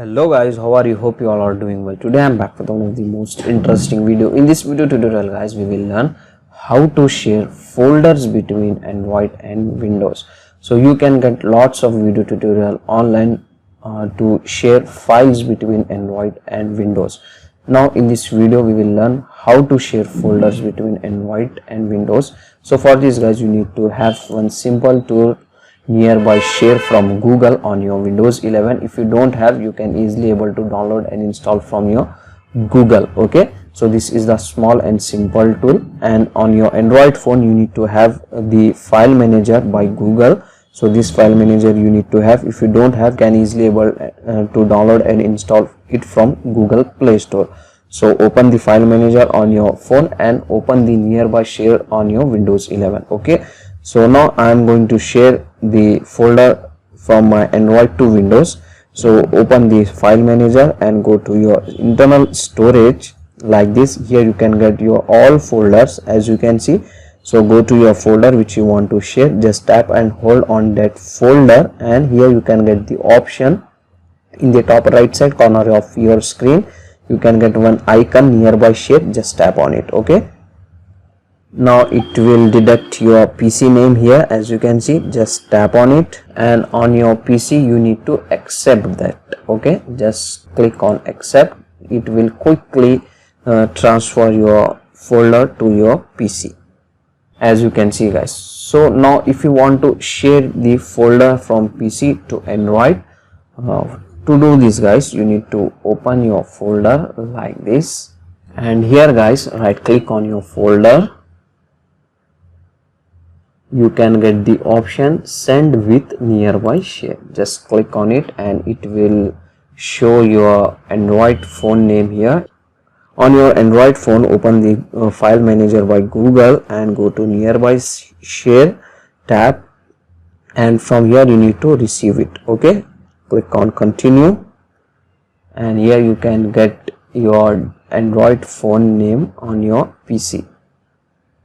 Hello guys, how are you? Hope you all are doing well. Today I'm back with one of the most interesting video. In this video tutorial guys, we will learn how to share folders between Android and Windows. So you can get lots of video tutorial online to share files between Android and Windows. Now in this video we will learn how to share folders between Android and Windows. So for this guys, you need to have one simple tool nearby share from Google on your Windows 11. If you don't have, you can easily able to download and install from your Google. Okay, so this is the small and simple tool, and on your Android phone you need to have the file manager by Google. So this file manager you need to have. If you don't have, can easily able to download and install it from Google Play Store. So open the file manager on your phone and open the nearby share on your Windows 11. Okay, so now I am going to share the folder from my Android to Windows. So open the file manager and go to your internal storage like this. Here you can get your all folders, as you can see. So go to your folder which you want to share, just tap and hold on that folder, and here you can get the option in the top right side corner of your screen. You can get one icon nearby share, just tap on it. Okay, now it will deduct your PC name here, as you can see. Just tap on it, and on your PC you need to accept that. Okay, just click on accept. It will quickly transfer your folder to your PC, as you can see guys. So now if you want to share the folder from PC to Android, to do this guys, you need to open your folder like this, and here guys, right click on your folder. You can get the option send with nearby share. Just click on it and it will show your Android phone name here. On your Android phone, open the file manager by Google and go to nearby share, tap, and from here you need to receive it. Okay, click on continue, and here you can get your Android phone name on your PC.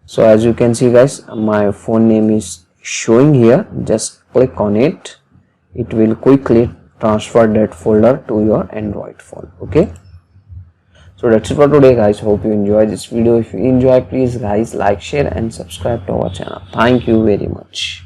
So as you can see guys, my phone name is showing here. Just click on it. It will quickly transfer that folder to your Android phone. Okay, so that's it for today guys. Hope you enjoy this video. If you enjoy, please guys like, share and subscribe to our channel. Thank you very much.